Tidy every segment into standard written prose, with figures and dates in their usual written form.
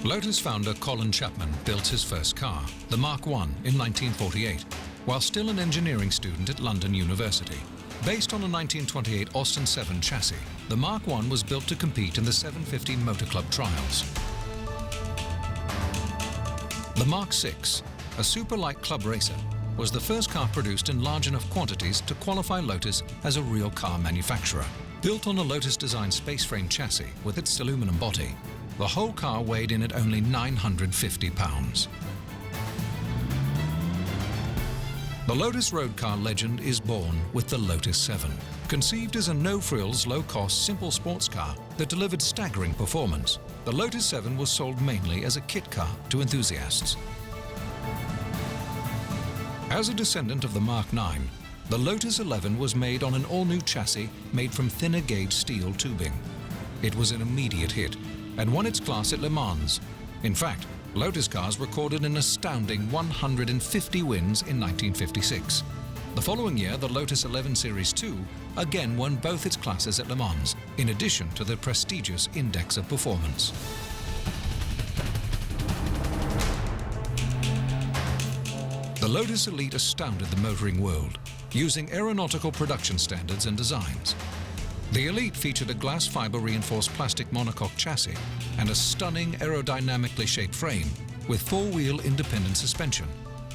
Lotus founder Colin Chapman built his first car, the Mark I, in 1948, while still an engineering student at London University. Based on a 1928 Austin 7 chassis, the Mark I was built to compete in the 750 Motor Club trials. The Mark VI, a super-light club racer, was the first car produced in large enough quantities to qualify Lotus as a real car manufacturer. Built on a Lotus-designed space-frame chassis with its aluminum body, the whole car weighed in at only 950 pounds. The Lotus road car legend is born with the Lotus 7. Conceived as a no-frills, low-cost, simple sports car that delivered staggering performance, the Lotus 7 was sold mainly as a kit car to enthusiasts. As a descendant of the Mark IX, the Lotus 11 was made on an all-new chassis made from thinner gauge steel tubing. It was an immediate hit and won its class at Le Mans. In fact, Lotus cars recorded an astounding 150 wins in 1956. The following year, the Lotus 11 Series 2 again won both its classes at Le Mans, in addition to the prestigious Index of Performance. The Lotus Elite astounded the motoring world, using aeronautical production standards and designs. The Elite featured a glass fiber reinforced plastic monocoque chassis and a stunning aerodynamically shaped frame with four-wheel independent suspension,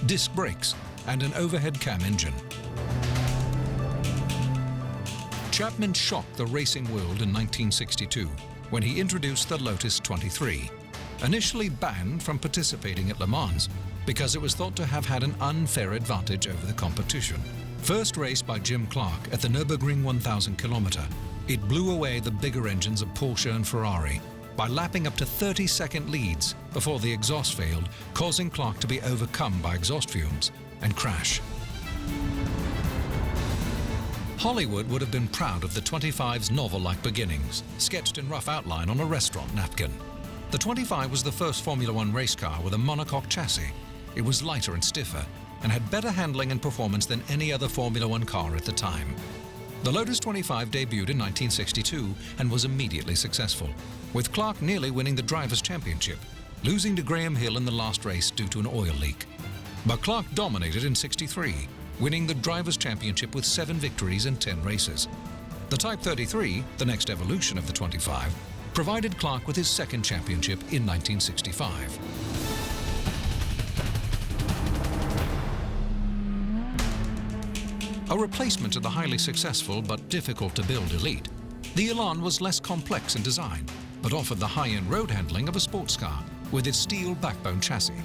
disc brakes, and an overhead cam engine. Chapman shocked the racing world in 1962 when he introduced the Lotus 23, initially banned from participating at Le Mans because it was thought to have had an unfair advantage over the competition. First raced by Jim Clark at the Nürburgring 1000 kilometer, it blew away the bigger engines of Porsche and Ferrari by lapping up to 30-second leads before the exhaust failed, causing Clark to be overcome by exhaust fumes and crash. Hollywood would have been proud of the 25's novel-like beginnings, sketched in rough outline on a restaurant napkin. The 25 was the first Formula One race car with a monocoque chassis. It was lighter and stiffer, and had better handling and performance than any other Formula One car at the time. The Lotus 25 debuted in 1962 and was immediately successful, with Clark nearly winning the Drivers' Championship, losing to Graham Hill in the last race due to an oil leak. But Clark dominated in '63, winning the Drivers' Championship with 7 victories in 10 races. The Type 33, the next evolution of the 25, provided Clark with his second championship in 1965. A replacement to the highly successful but difficult-to-build Elite, the Elan was less complex in design, but offered the high-end road handling of a sports car with its steel backbone chassis.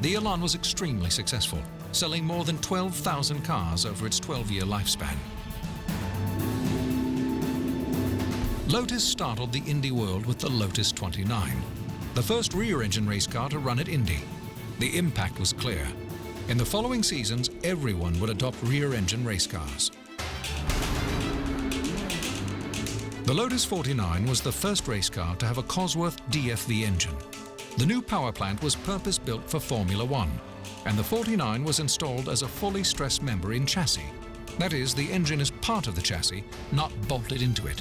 The Elan was extremely successful, selling more than 12,000 cars over its 12-year lifespan. Lotus startled the Indy world with the Lotus 29, the first rear-engine race car to run at Indy. The impact was clear. In the following seasons, everyone would adopt rear-engine race cars. The Lotus 49 was the first race car to have a Cosworth DFV engine. The new power plant was purpose-built for Formula One, and the 49 was installed as a fully stressed member in chassis. That is, the engine is part of the chassis, not bolted into it.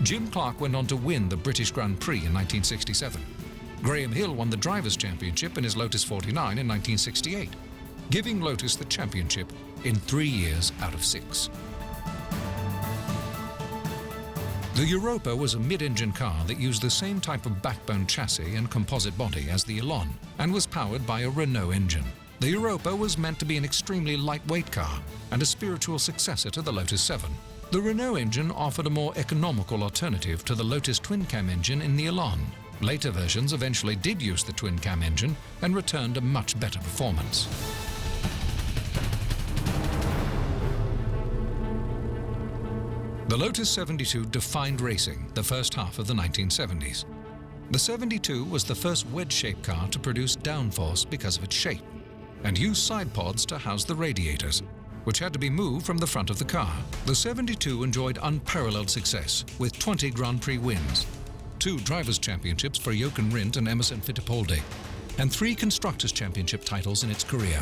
Jim Clark went on to win the British Grand Prix in 1967. Graham Hill won the Drivers' Championship in his Lotus 49 in 1968. Giving Lotus the championship in 3 years out of 6. The Europa was a mid-engine car that used the same type of backbone chassis and composite body as the Elan and was powered by a Renault engine. The Europa was meant to be an extremely lightweight car and a spiritual successor to the Lotus 7. The Renault engine offered a more economical alternative to the Lotus twin-cam engine in the Elan. Later versions eventually did use the twin-cam engine and returned a much better performance. The Lotus 72 defined racing the first half of the 1970s. The 72 was the first wedge-shaped car to produce downforce because of its shape, and used side pods to house the radiators, which had to be moved from the front of the car. The 72 enjoyed unparalleled success with 20 Grand Prix wins, 2 Drivers' Championships for Jochen Rindt and Emerson Fittipaldi, and 3 Constructors' Championship titles in its career.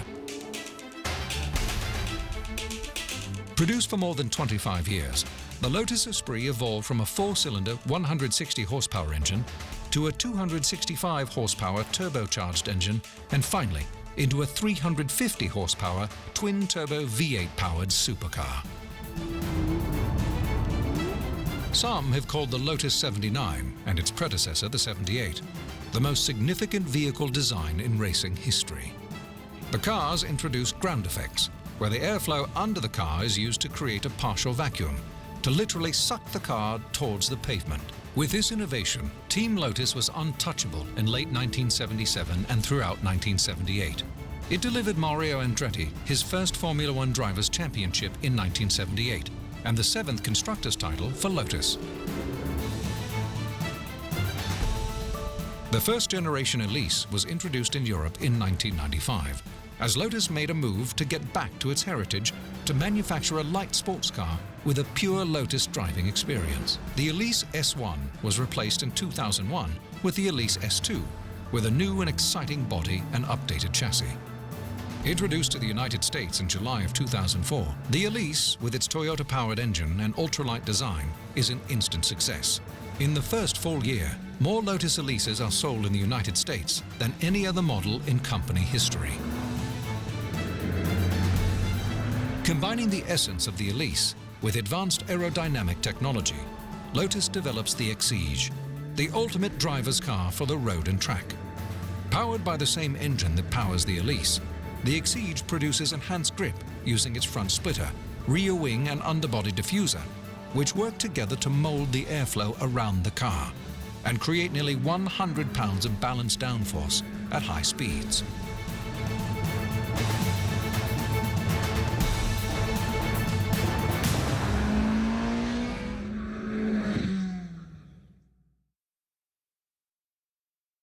Produced for more than 25 years, The Lotus Esprit evolved from a 4-cylinder 160 horsepower engine to a 265 horsepower turbocharged engine, and finally into a 350 horsepower twin-turbo V8 powered supercar. Some have called the Lotus 79 and its predecessor the 78 the most significant vehicle design in racing history. The cars introduced ground effects, where the airflow under the car is used to create a partial vacuum, to literally suck the car towards the pavement. With this innovation, Team Lotus was untouchable in late 1977 and throughout 1978. It delivered Mario Andretti his first Formula One Drivers' Championship in 1978 and the 7th Constructors' title for Lotus. The first generation Elise was introduced in Europe in 1995, as Lotus made a move to get back to its heritage to manufacture a light sports car with a pure Lotus driving experience. The Elise S1 was replaced in 2001 with the Elise S2, with a new and exciting body and updated chassis. Introduced to the United States in July of 2004, the Elise, with its Toyota-powered engine and ultralight design, is an instant success. In the first full year, more Lotus Elises are sold in the United States than any other model in company history. Combining the essence of the Elise with advanced aerodynamic technology, Lotus develops the Exige, the ultimate driver's car for the road and track. Powered by the same engine that powers the Elise, the Exige produces enhanced grip using its front splitter, rear wing and underbody diffuser, which work together to mold the airflow around the car and create nearly 100 pounds of balanced downforce at high speeds.